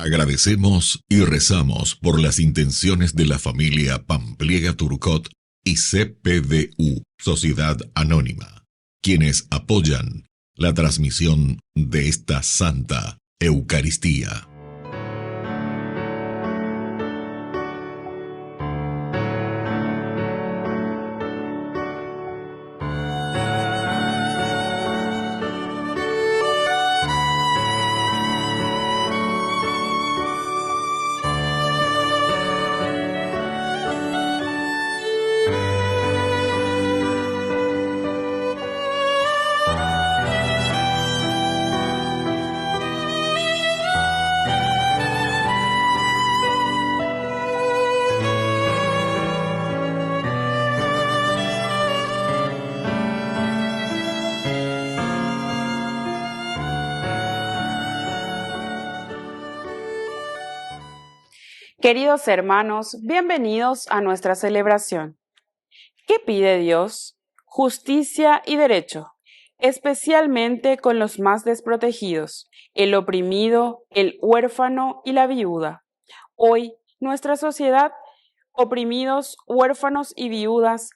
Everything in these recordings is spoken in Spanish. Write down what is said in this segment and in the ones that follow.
Agradecemos y rezamos por las intenciones de la familia Pampliega Turcot y CPDU, Sociedad Anónima, quienes apoyan la transmisión de esta Santa Eucaristía. Queridos hermanos, bienvenidos a nuestra celebración. ¿Qué pide Dios? Justicia y derecho, especialmente con los más desprotegidos, el oprimido, el huérfano y la viuda. Hoy, nuestra sociedad, oprimidos, huérfanos y viudas,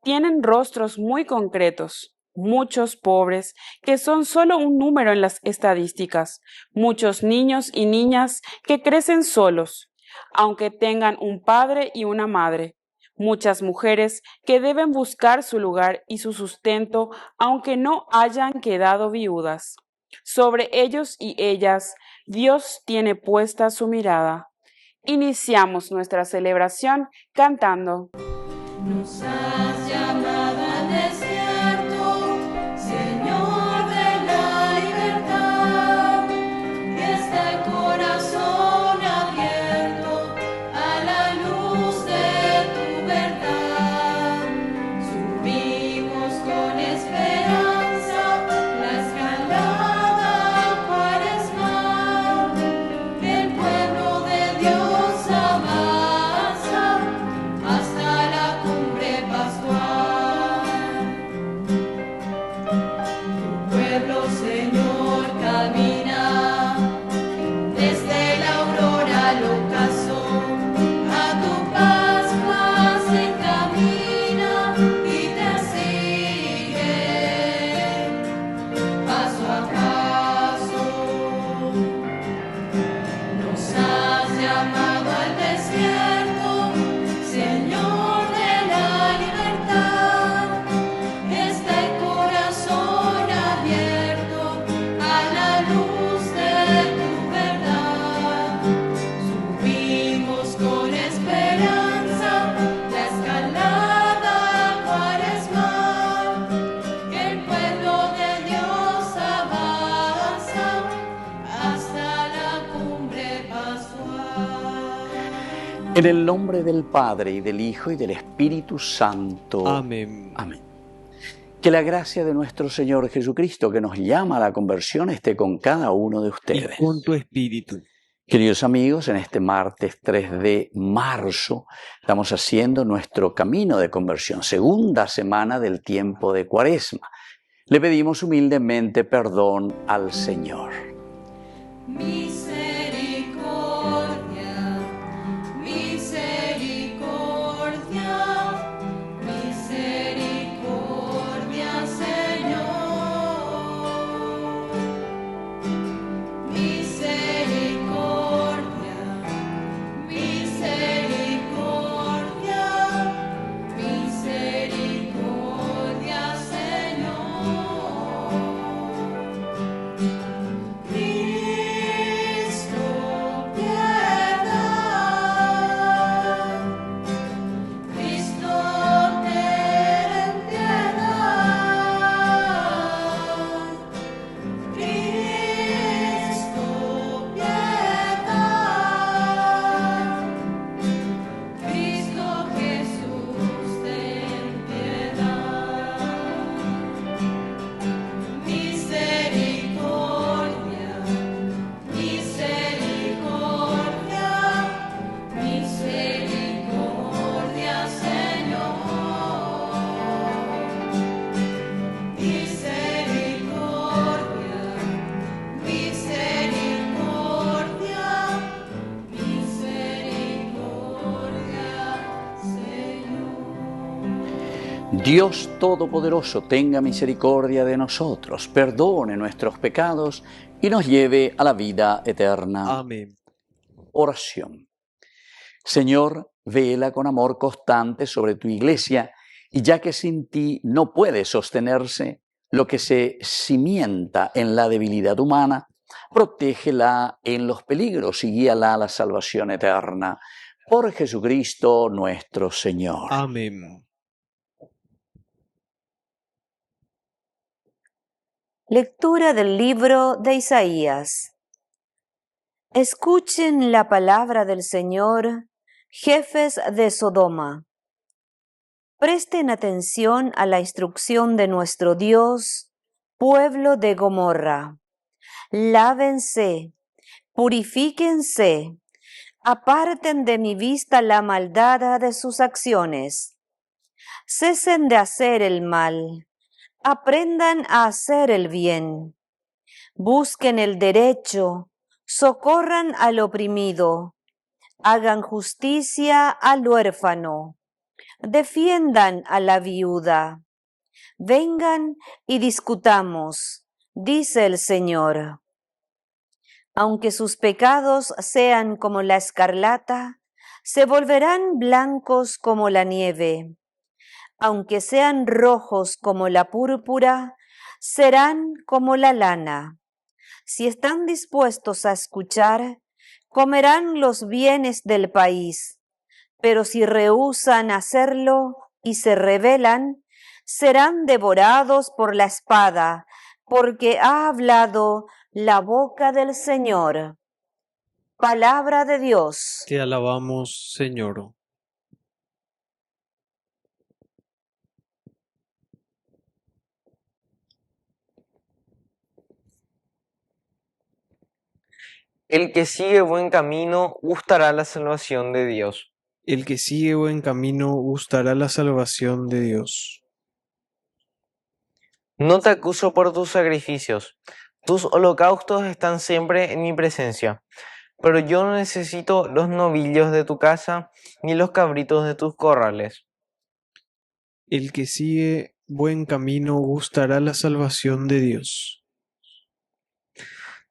tienen rostros muy concretos. Muchos pobres, que son solo un número en las estadísticas. Muchos niños y niñas que crecen solos, aunque tengan un padre y una madre. Muchas mujeres que deben buscar su lugar y su sustento, aunque no hayan quedado viudas. Sobre ellos y ellas, Dios tiene puesta su mirada. Iniciamos nuestra celebración cantando. Nos has llamado al desierto, Señor de la libertad, y está el corazón abierto a la luz de tu verdad. Subimos con esperanza la escalada cuaresmal, el pueblo de Dios avanza hasta la cumbre pascual. Tu pueblo, Señor, camina desde la aurora al ocaso, a tu Pascua se encamina y te sigue paso a paso. Nos has llamado al desierto, Señor de la libertad, está el corazón abierto a la luz de tu verdad. Subimos con esperanza la escalada cuaresmal, el pueblo de Dios avanza hasta la cumbre pascual. En el nombre del Padre, y del Hijo, y del Espíritu Santo. Amén. Amén. Que la gracia de nuestro Señor Jesucristo, que nos llama a la conversión, esté con cada uno de Y ustedes. con tu espíritu. Queridos amigos, en este martes 3 de marzo estamos haciendo nuestro camino de conversión, segunda semana del tiempo de Cuaresma. Le pedimos humildemente perdón al Señor. Misericordia, misericordia, misericordia, Señor. Misericordia, misericordia, misericordia, Señor. Dios Todopoderoso tenga misericordia de nosotros, perdone nuestros pecados y nos lleve a la vida eterna. Amén. Oración. Señor, vela con amor constante sobre tu iglesia, y ya que sin ti no puede sostenerse lo que se cimienta en la debilidad humana, protégela en los peligros y guíala a la salvación eterna. Por Jesucristo nuestro Señor. Amén. Lectura del libro de Isaías. Escuchen la palabra del Señor, jefes de Sodoma. Presten atención a la instrucción de nuestro Dios, pueblo de Gomorra. Lávense, purifíquense, aparten de mi vista la maldad de sus acciones. Cesen de hacer el mal. Aprendan a hacer el bien, busquen el derecho, socorran al oprimido, hagan justicia al huérfano, defiendan a la viuda. Vengan y discutamos, dice el Señor. Aunque sus pecados sean como la escarlata, se volverán blancos como la nieve. Aunque sean rojos como la púrpura, serán como la lana. Si están dispuestos a escuchar, comerán los bienes del país. Pero si rehúsan hacerlo y se rebelan, serán devorados por la espada, porque ha hablado la boca del Señor. Palabra de Dios. Te alabamos, Señor. El que sigue buen camino gustará la salvación de Dios. El que sigue buen camino gustará la salvación de Dios. No te acuso por tus sacrificios. Tus holocaustos están siempre en mi presencia. Pero yo no necesito los novillos de tu casa ni los cabritos de tus corrales. El que sigue buen camino gustará la salvación de Dios.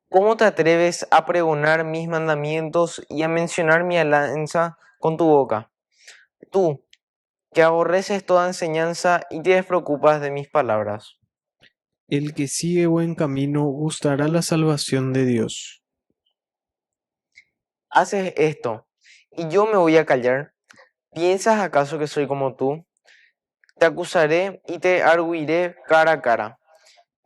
¿Cómo te atreves a pregonar mis mandamientos y a mencionar mi alianza con tu boca? Tú, que aborreces toda enseñanza y te despreocupas de mis palabras. El que sigue buen camino gustará la salvación de Dios. Haces esto, y yo me voy a callar. ¿Piensas acaso que soy como tú? Te acusaré y te arguiré cara a cara.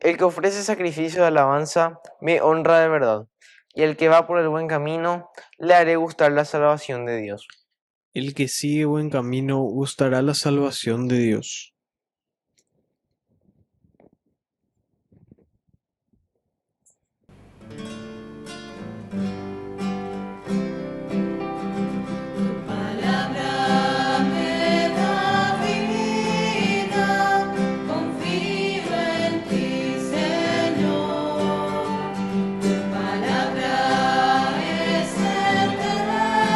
El que ofrece sacrificio de alabanza me honra de verdad, y el que va por el buen camino le haré gustar la salvación de Dios. El que sigue buen camino gustará la salvación de Dios. Palabra me da vida, confío en ti, Señor. Tu palabra es eterna,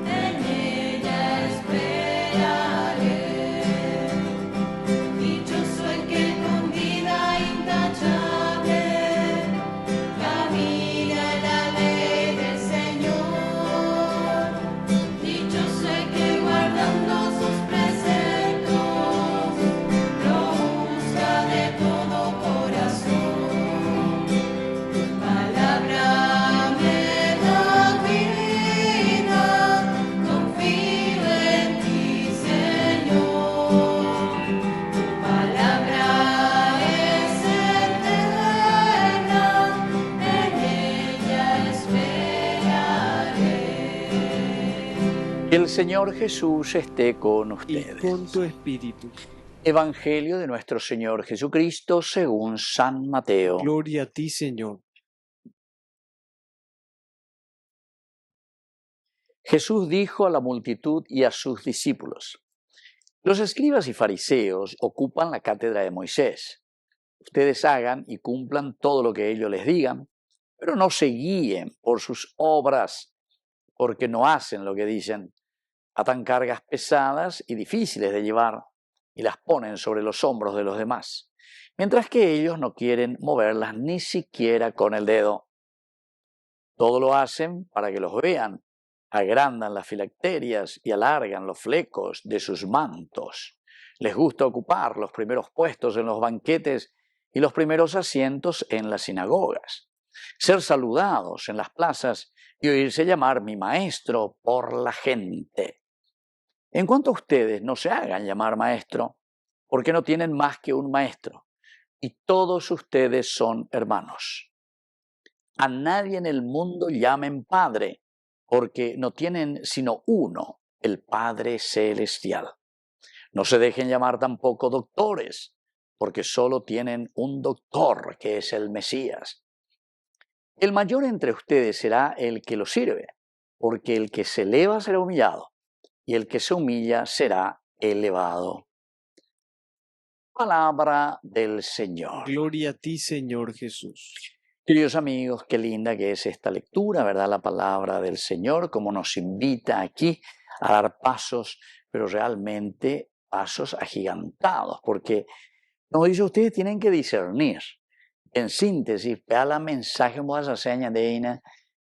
en ella esperaré. Dichoso el que con vida intachable camina en la ley del Señor. Dichoso el que guardando sus preceptos lo busca de todo corazón. Palabra me da vida, confío en ti, Señor. Palabra es eterna, en ella esperaré. Que el Señor Jesús esté con Y ustedes. con tu espíritu. Evangelio de nuestro Señor Jesucristo según San Mateo. Gloria a ti, Señor. Jesús dijo a la multitud y a sus discípulos: Los escribas y fariseos ocupan la cátedra de Moisés. Ustedes hagan y cumplan todo lo que ellos les digan, pero no se guíen por sus obras, porque no hacen lo que dicen. Atan cargas pesadas y difíciles de llevar, y las ponen sobre los hombros de los demás, mientras que ellos no quieren moverlas ni siquiera con el dedo. Todo lo hacen para que los vean, agrandan las filacterias y alargan los flecos de sus mantos. Les gusta ocupar los primeros puestos en los banquetes y los primeros asientos en las sinagogas, ser saludados en las plazas y oírse llamar mi maestro por la gente. En cuanto a ustedes, no se hagan llamar maestro, porque no tienen más que un maestro, y todos ustedes son hermanos. A nadie en el mundo llamen Padre, porque no tienen sino uno, el Padre Celestial. No se dejen llamar tampoco doctores, porque solo tienen un doctor, que es el Mesías. El mayor entre ustedes será el que lo sirve, porque el que se eleva será humillado, y el que se humilla será elevado. Palabra del Señor. Gloria a ti, Señor Jesús. Queridos amigos, qué linda que es esta lectura, ¿verdad? La palabra del Señor, como nos invita aquí a dar pasos, pero realmente pasos agigantados, porque nos dice, ustedes tienen que discernir. En síntesis, vea la mensaje que vamos a hacer añadeina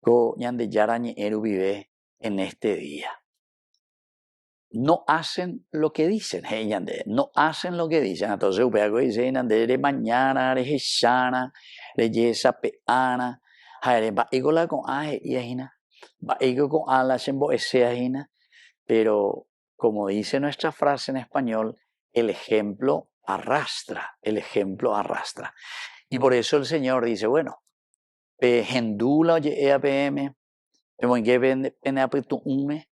con ñande yarañe eru vive en este día. No hacen lo que dicen, no hacen lo que dicen. Entonces, upea dice, de mañana, de hechana, de yesa peana, va igola con aje y ajina, va igo con ala sembo ese ajina. Pero, como dice nuestra frase en español, el ejemplo arrastra, el ejemplo arrastra. Y por eso el Señor dice, bueno, hendula oye EAPM, que pene apretu ume,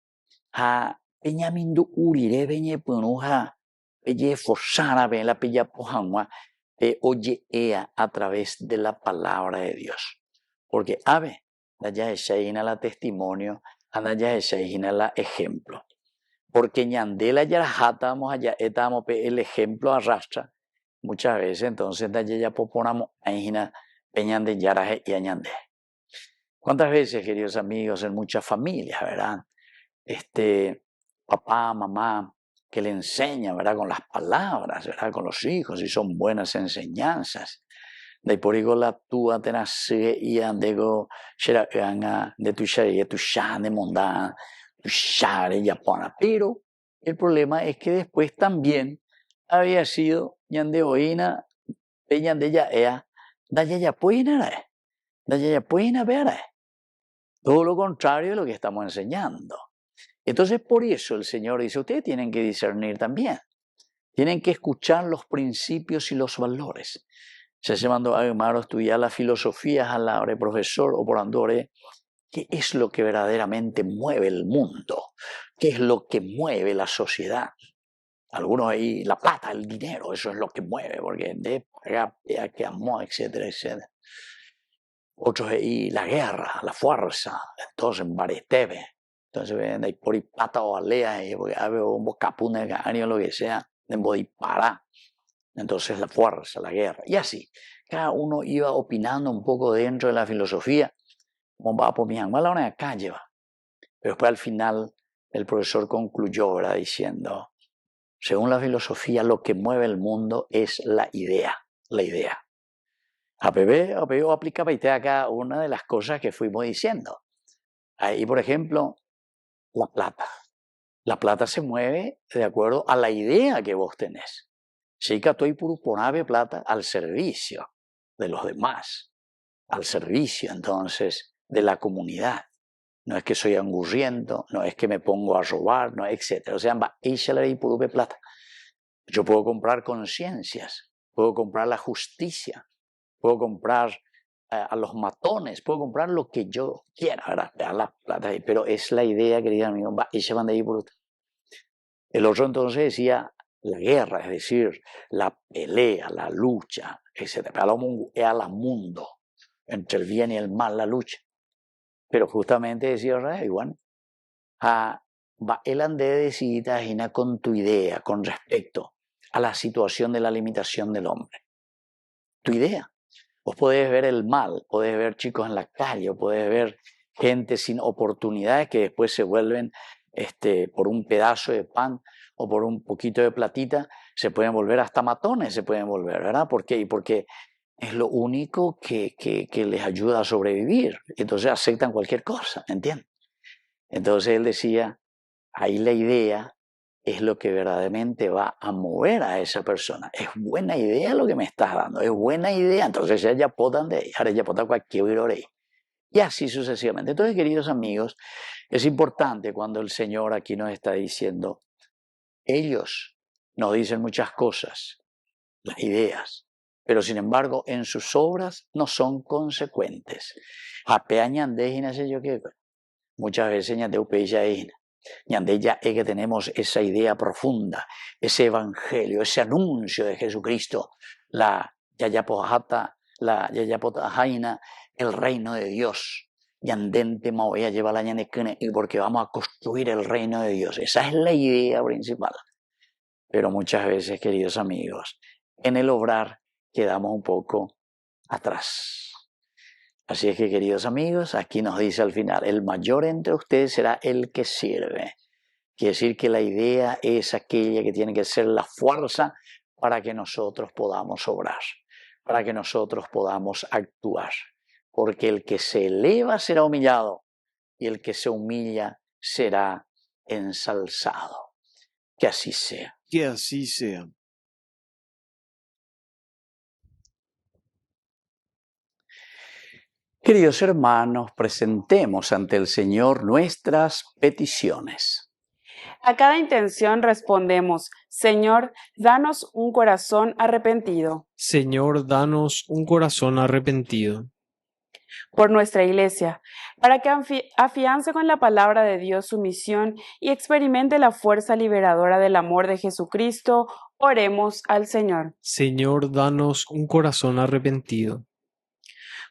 ha peñamindu urire beñe punuja, pelle forzara ben la pella pojangua, oye ea a través de la palabra de Dios. Porque ave, ya esa la testimonio, anda ya esa la ejemplo. Porque ñandela yarajata vamos allá, estamos el ejemplo arrastra. Muchas veces entonces ya poponamos aina peñan de yaraje y añande. ¿Cuántas veces, queridos amigos, en muchas familias, verdad? Papá, mamá, que le enseña, ¿verdad? Con las palabras, ¿verdad? Con los hijos, y son buenas enseñanzas. De por ego la tua tenase y andego gana de tu share, tu shane monda, tu share yapona. Pero el problema es que después también había sido ñandeoína, peñandella ea, daya puina, daya puina ver. Todo lo contrario de lo que estamos enseñando. Entonces, por eso el Señor dice, ustedes tienen que discernir también. Tienen que escuchar los principios y los valores. Se mandó a Emaro estudiar la filosofía a la hora de profesor o por andore, qué es lo que verdaderamente mueve el mundo, qué es lo que mueve la sociedad. Algunos ahí, la plata, el dinero, eso es lo que mueve, porque de pagar, que amor, etcétera, etcétera. Otros ahí, la guerra, la fuerza, entonces en baretebe. Entonces ven ahí por ahí plata o alea, porque hay un capune, o lo que sea, de disparar. Entonces la fuerza, la guerra, y así. Cada uno iba opinando un poco dentro de la filosofía, como va por mi la hora de calle va. Pero después al final el profesor concluyó, ¿verdad? Diciendo, según la filosofía, lo que mueve el mundo es la idea, la idea. APB aplicaba acá una de las cosas que fuimos diciendo. Ahí, por ejemplo, la plata. La plata se mueve de acuerdo a la idea que vos tenés. Sí que estoy por poner plata al servicio de los demás, al servicio entonces de la comunidad. No es que soy angurriento, no es que me pongo a robar, no, etc. O sea, ella le por plata. Yo puedo comprar conciencias, puedo comprar la justicia, puedo comprar a los matones, puedo comprar lo que yo quiera, ¿verdad? La plata, pero es la idea, querido amigo, ella van de ahí por. El otro entonces decía la guerra, es decir, la pelea, la lucha, etc. Era la mundo, entre el bien y el mal, la lucha. Pero justamente decía, igual, va el ande de cita con tu idea con respecto a la situación de la limitación del hombre. Tu idea. Vos podés ver el mal, podés ver chicos en la calle, o podés ver gente sin oportunidades que después se vuelven por un pedazo de pan o por un poquito de platita, se pueden volver hasta matones, se pueden volver, ¿verdad? ¿Por qué? Porque es lo único que les ayuda a sobrevivir. Entonces aceptan cualquier cosa, ¿me entiendes? Entonces él decía, ahí la idea es lo que verdaderamente va a mover a esa persona. Es buena idea lo que me estás dando, es buena idea. Entonces ya potan de ahora ya potan cualquier hora. Y así sucesivamente. Entonces, queridos amigos, es importante cuando el Señor aquí nos está diciendo, ellos nos dicen muchas cosas, las ideas, pero sin embargo en sus obras no son consecuentes. Muchas veces ya es que tenemos esa idea profunda, ese evangelio, ese anuncio de Jesucristo, la Yayapojata, la Yayapotajaina, el reino de Dios. Yandente Mawea lleva la ñanecune, porque vamos a construir el reino de Dios. Esa es la idea principal. Pero muchas veces, queridos amigos, en el obrar quedamos un poco atrás. Así es que, queridos amigos, aquí nos dice al final, el mayor entre ustedes será el que sirve. Quiere decir que la idea es aquella que tiene que ser la fuerza para que nosotros podamos obrar, para que nosotros podamos actuar. Porque el que se eleva será humillado y el que se humilla será ensalzado. Que así sea. Que así sea. Queridos hermanos, presentemos ante el Señor nuestras peticiones. A cada intención respondemos, Señor, danos un corazón arrepentido. Señor, danos un corazón arrepentido. Por nuestra Iglesia, para que afiance con la palabra de Dios su misión y experimente la fuerza liberadora del amor de Jesucristo, oremos al Señor. Señor, danos un corazón arrepentido.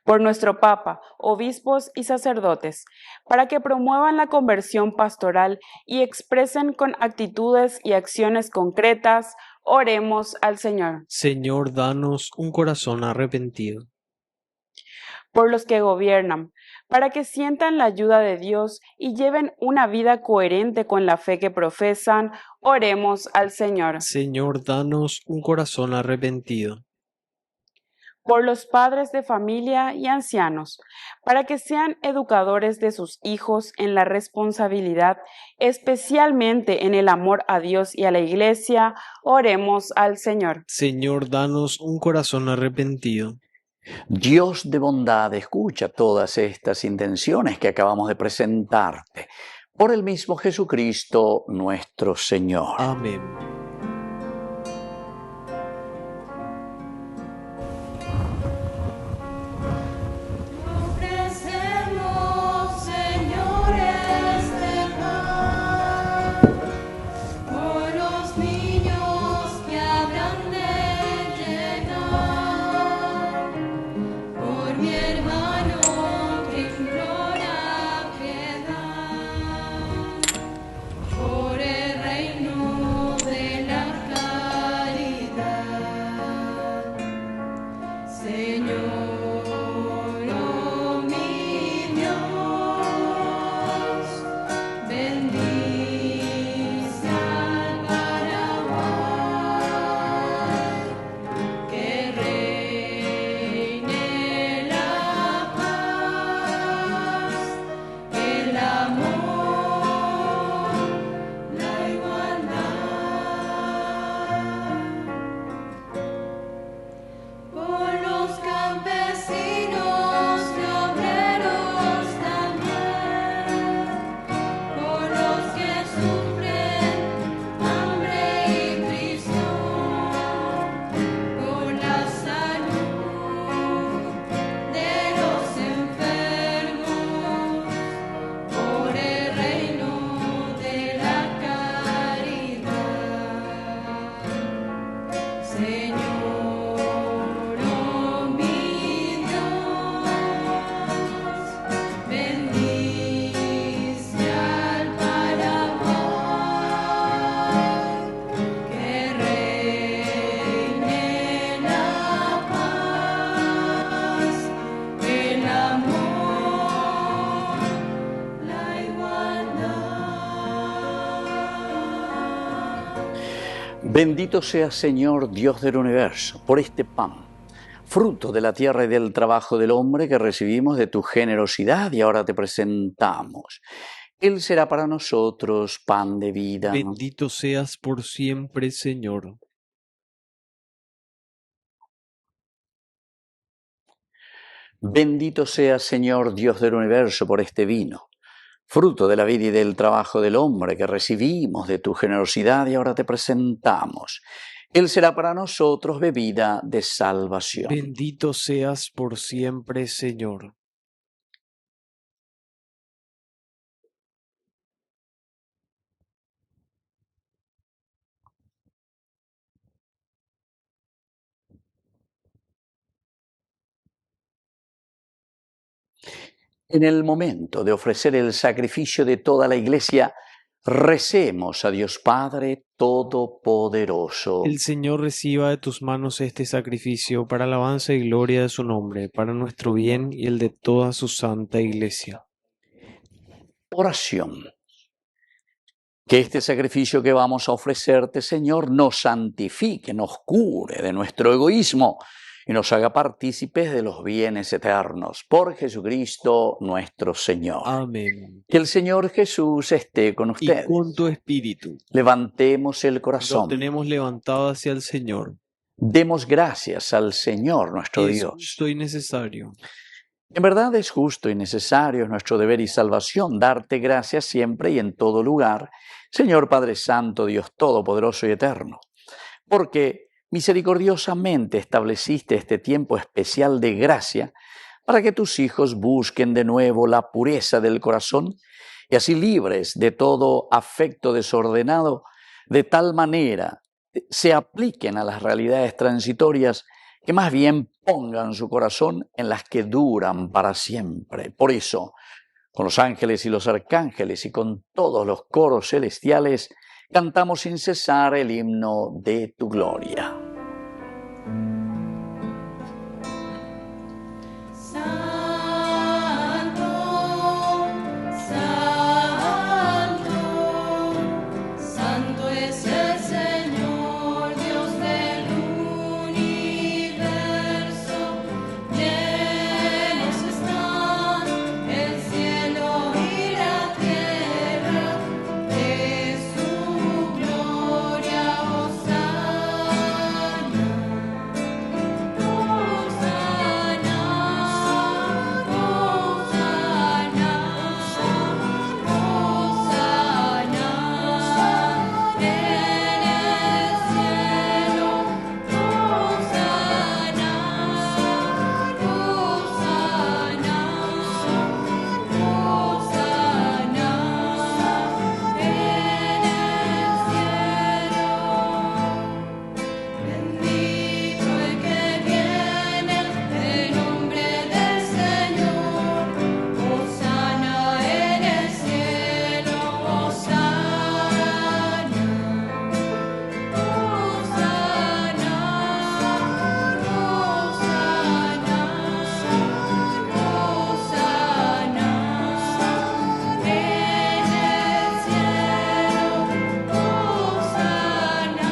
Por nuestro Papa, obispos y sacerdotes, para que promuevan la conversión pastoral y expresen con actitudes y acciones concretas, oremos al Señor. Señor, danos un corazón arrepentido. Por los que gobiernan, para que sientan la ayuda de Dios y lleven una vida coherente con la fe que profesan, oremos al Señor. Señor, danos un corazón arrepentido. Por los padres de familia y ancianos, para que sean educadores de sus hijos en la responsabilidad, especialmente en el amor a Dios y a la Iglesia, oremos al Señor. Señor, danos un corazón arrepentido. Dios de bondad, escucha todas estas intenciones que acabamos de presentarte. Por el mismo Jesucristo nuestro Señor. Amén. Ofrecemos, Señor, este pan por los niños que habrán de llegar, por mi hermano que implora piedad, por el reino de Bendito seas, Señor, Dios del universo, por este pan, fruto de la tierra y del trabajo del hombre que recibimos de tu generosidad y ahora te presentamos. Él será para nosotros pan de vida. Bendito seas por siempre, Señor. Bendito seas, Señor, Dios del universo, por este vino, fruto de la vida y del trabajo del hombre que recibimos de tu generosidad y ahora te presentamos. Él será para nosotros bebida de salvación. Bendito seas por siempre, Señor. En el momento de ofrecer el sacrificio de toda la Iglesia, recemos a Dios Padre Todopoderoso. El Señor reciba de tus manos este sacrificio para alabanza y gloria de su nombre, para nuestro bien y el de toda su santa Iglesia. Oración. Que este sacrificio que vamos a ofrecerte, Señor, nos santifique, nos cure de nuestro egoísmo y nos haga partícipes de los bienes eternos. Por Jesucristo nuestro Señor. Amén. Que el Señor Jesús esté con Y ustedes. con tu espíritu. Levantemos el Lo corazón. tenemos levantado hacia el Señor. Demos gracias al Señor nuestro Es Dios. justo y necesario. En verdad es justo y necesario, es nuestro deber y salvación, darte gracias siempre y en todo lugar, Señor Padre Santo, Dios Todopoderoso y Eterno, porque misericordiosamente estableciste este tiempo especial de gracia para que tus hijos busquen de nuevo la pureza del corazón y así libres de todo afecto desordenado, de tal manera se apliquen a las realidades transitorias que más bien pongan su corazón en las que duran para siempre. Por eso, con los ángeles y los arcángeles y con todos los coros celestiales, cantamos sin cesar el himno de tu gloria. Santo, santo, santo es el Señor, Dios del universo. Llenos están el cielo y la tierra de su gloria. Hosana, Hosana, Hosana, Hosana en el cielo. Hosana, Hosana, Hosana en el cielo. Bendito el que viene en nombre del Señor. Hosana en el cielo. Hosana, Hosana, Hosana, Hosana en el cielo. Hosana,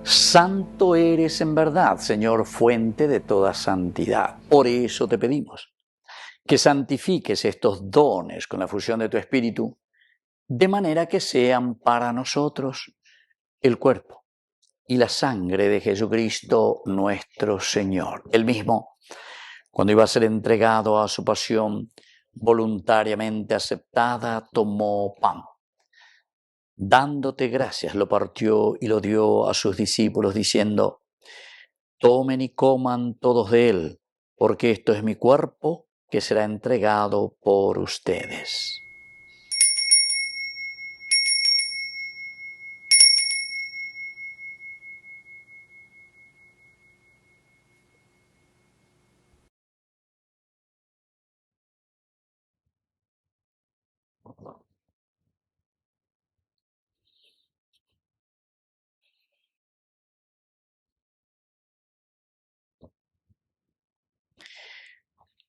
Santo eres en verdad, Señor, fuente de toda santidad. Por eso te pedimos que santifiques estos dones con la fusión de tu Espíritu, de manera que sean para nosotros el cuerpo y la sangre de Jesucristo nuestro Señor. Él mismo, cuando iba a ser entregado a su pasión voluntariamente aceptada, tomó pan. Dándote gracias, lo partió y lo dio a sus discípulos, diciendo: tomen y coman todos de él, porque esto es mi cuerpo que será entregado por ustedes.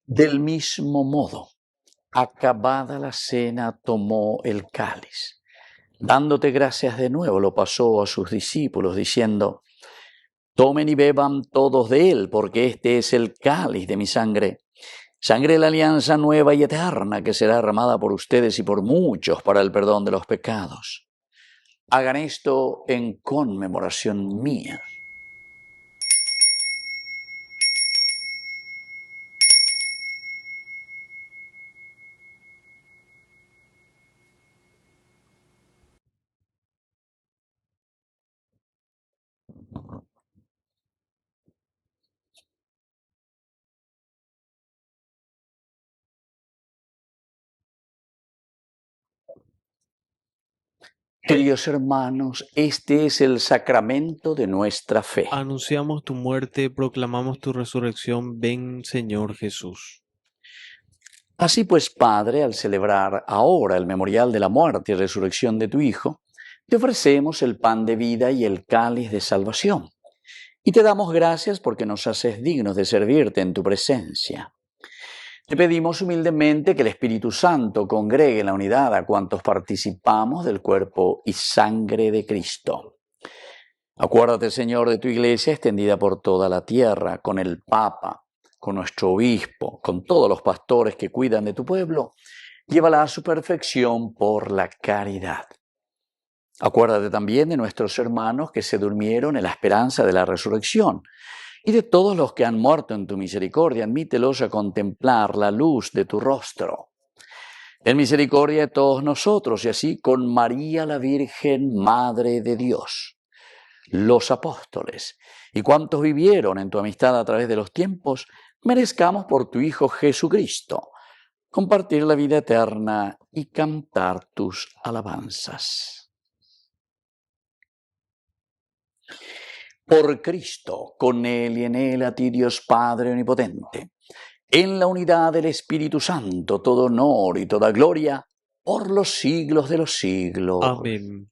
Del mismo modo, acabada la cena, tomó el cáliz. Dándote gracias de nuevo, lo pasó a sus discípulos, diciendo: tomen y beban todos de él, porque este es el cáliz de mi sangre, sangre de la alianza nueva y eterna, que será derramada por ustedes y por muchos para el perdón de los pecados. Hagan esto en conmemoración mía. Queridos hermanos, este es el sacramento de nuestra fe. Anunciamos tu muerte, proclamamos tu resurrección. Ven, Señor Jesús. Así pues, Padre, al celebrar ahora el memorial de la muerte y resurrección de tu Hijo, te ofrecemos el pan de vida y el cáliz de salvación. Y te damos gracias porque nos haces dignos de servirte en tu presencia. Te pedimos humildemente que el Espíritu Santo congregue en la unidad a cuantos participamos del cuerpo y sangre de Cristo. Acuérdate, Señor, de tu Iglesia extendida por toda la tierra, con el Papa, con nuestro obispo, con todos los pastores que cuidan de tu pueblo. Llévala a su perfección por la caridad. Acuérdate también de nuestros hermanos que se durmieron en la esperanza de la resurrección, y de todos los que han muerto en tu misericordia. Admítelos a contemplar la luz de tu rostro. Ten misericordia de todos nosotros, y así con María la Virgen, Madre de Dios, los apóstoles y cuantos vivieron en tu amistad a través de los tiempos, merezcamos por tu Hijo Jesucristo compartir la vida eterna y cantar tus alabanzas. Por Cristo, con Él y en Él, a ti Dios Padre Omnipotente, en la unidad del Espíritu Santo, todo honor y toda gloria, por los siglos de los siglos. Amén.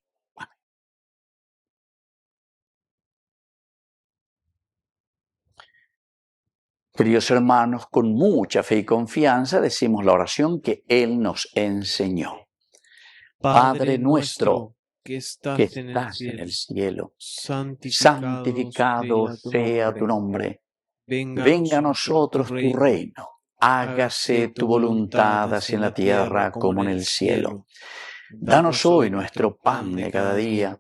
Queridos hermanos, con mucha fe y confianza decimos la oración que Él nos enseñó. Padre nuestro, que estás, que en estás el en el cielo, cielo, santificado sea tu nombre. Venga Venga a nosotros tu reino. Hágase tu voluntad, así en la tierra como en el cielo. Danos hoy nuestro pan de cada día.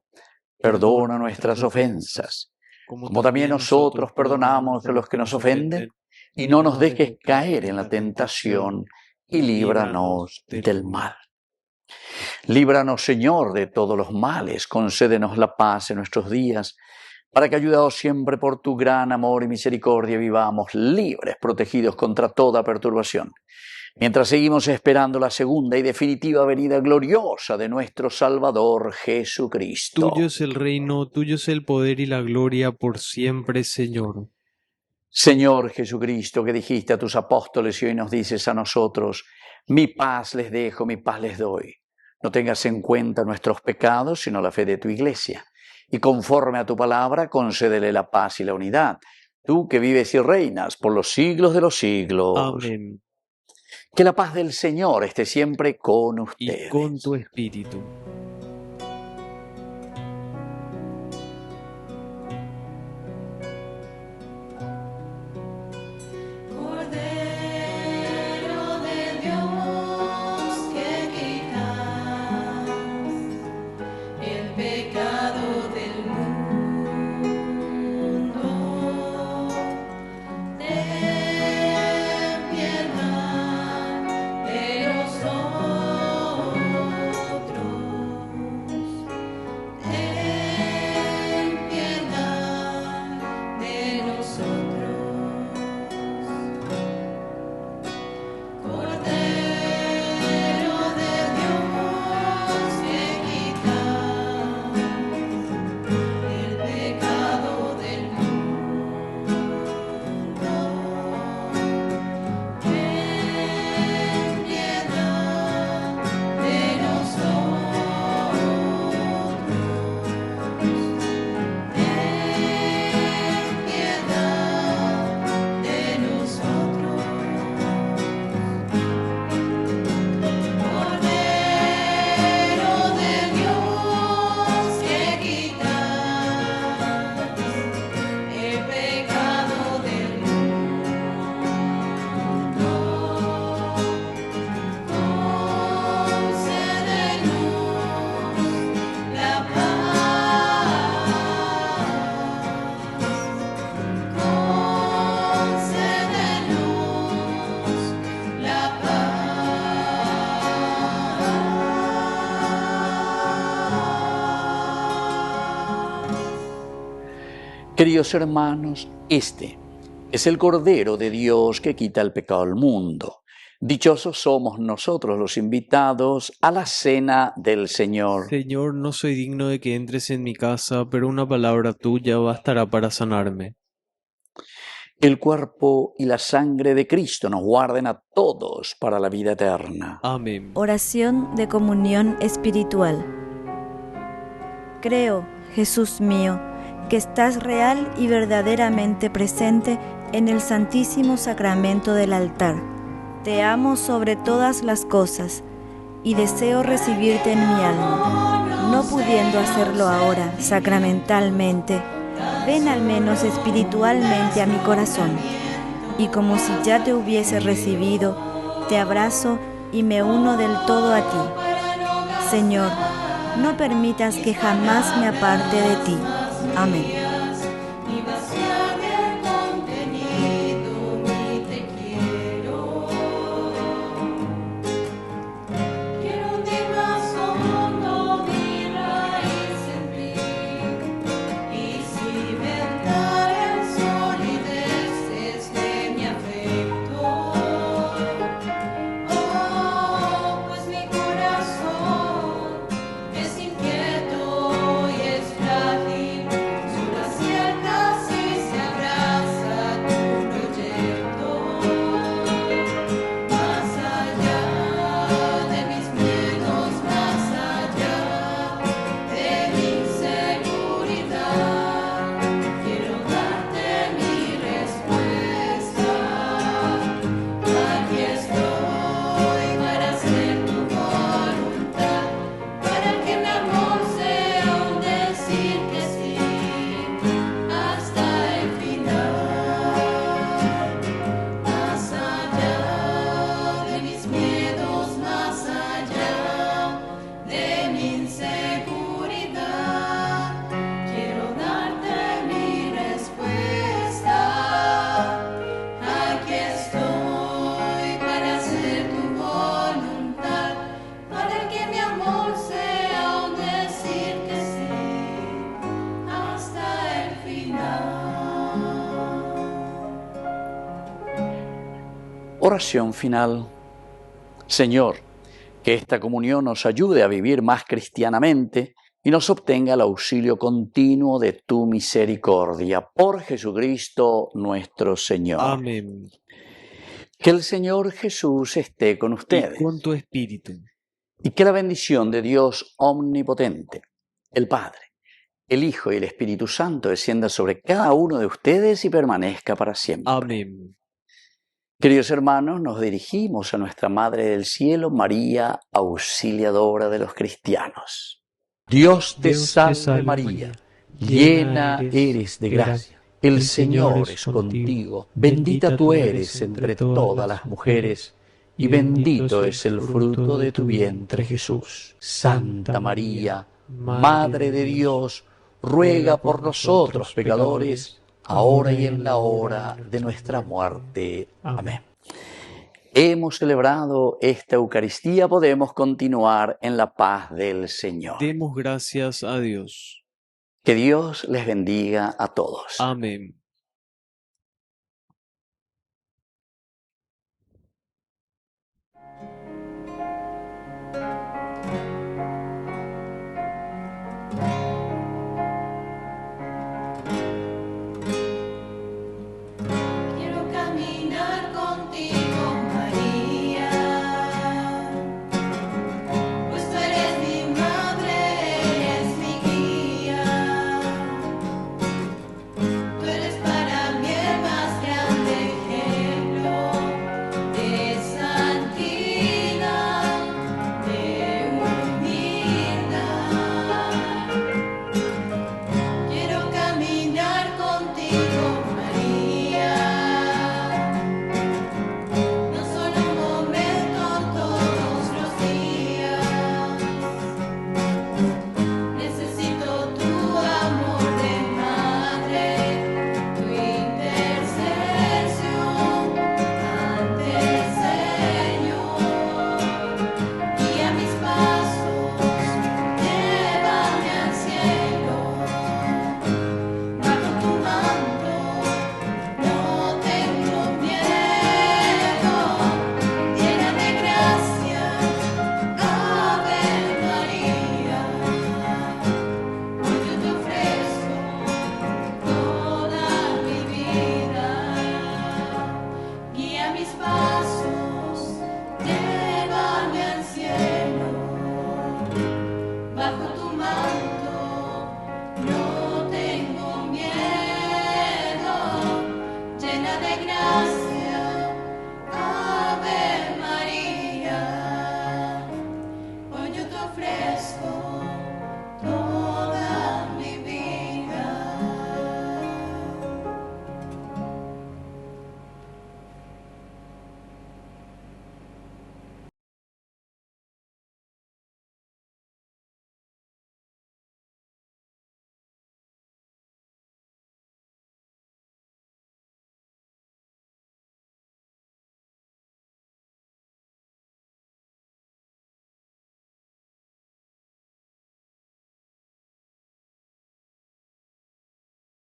Perdona nuestras ofensas, como también nosotros perdonamos a los que nos ofenden. Y no nos dejes caer en la tentación, y líbranos del mal. Líbranos, Señor, de todos los males. Concédenos la paz en nuestros días, para que, ayudados siempre por tu gran amor y misericordia, vivamos libres, protegidos contra toda perturbación, mientras seguimos esperando la segunda y definitiva venida gloriosa de nuestro Salvador Jesucristo. Tuyo es el reino, tuyo es el poder y la gloria por siempre, Señor. Señor Jesucristo, que dijiste a tus apóstoles y hoy nos dices a nosotros: mi paz les dejo, mi paz les doy. No tengas en cuenta nuestros pecados, sino la fe de tu Iglesia. Y conforme a tu palabra, concédele la paz y la unidad. Tú que vives y reinas por los siglos de los siglos. Amén. Que la paz del Señor esté siempre con ustedes. Y con tu espíritu. Cordero de Dios, que quitas el pecado del mundo, ten piedad de nosotros. Queridos hermanos, este es el Cordero de Dios que quita el pecado del mundo. Dichosos somos nosotros los invitados a la cena del Señor. Señor, no soy digno de que entres en mi casa, pero una palabra tuya bastará para sanarme. El cuerpo y la sangre de Cristo nos guarden a todos para la vida eterna. Amén. Oración de comunión espiritual. Creo, Jesús mío, que estás real y verdaderamente presente en el Santísimo Sacramento del altar. Te amo sobre todas las cosas y deseo recibirte en mi alma. No pudiendo hacerlo ahora sacramentalmente, ven al menos espiritualmente a mi corazón. Y como si ya te hubiese recibido, te abrazo y me uno del todo a ti. Señor, no permitas que jamás me aparte de ti. Amén. Ni vaciar el contenido, ni te quiero. Quiero hundir más hondo mi raíz en ti. Y cimentar en solidez mi afecto. Oh, pues mi corazón es inquieto y es frágil. Solo acierta si se abraza a tu proyecto. Más allá de mis miedos, más allá de mi inseguridad, quiero darte mi respuesta. Aquí estoy para hacer tu voluntad, para que mi amor sea un decir que sí hasta el final. Más allá de mis miedos, más allá de mi inseguridad, quiero darte mi respuesta. Aquí estoy para hacer tu voluntad, para que mi amor sea un decir que sí hasta el final. Oración final. Señor, que esta comunión nos ayude a vivir más cristianamente y nos obtenga el auxilio continuo de tu misericordia. Por Jesucristo nuestro Señor. Amén. Que el Señor Jesús esté con Y ustedes. con tu espíritu. Y que la bendición de Dios omnipotente, el Padre, el Hijo y el Espíritu Santo descienda sobre cada uno de ustedes y permanezca para siempre. Amén. Queridos hermanos, nos dirigimos a nuestra Madre del Cielo, María, auxiliadora de los cristianos. Dios te salve María, llena eres de gracia. El Señor es contigo, bendita tú eres entre todas las mujeres, y bendito es el fruto de tu vientre Jesús. Santa María, Madre de Dios, ruega por nosotros pecadores, ahora y en la hora de nuestra muerte. Amén. Hemos celebrado esta Eucaristía, podemos continuar en la paz del Señor. Demos gracias a Dios. Que Dios les bendiga a todos. Amén.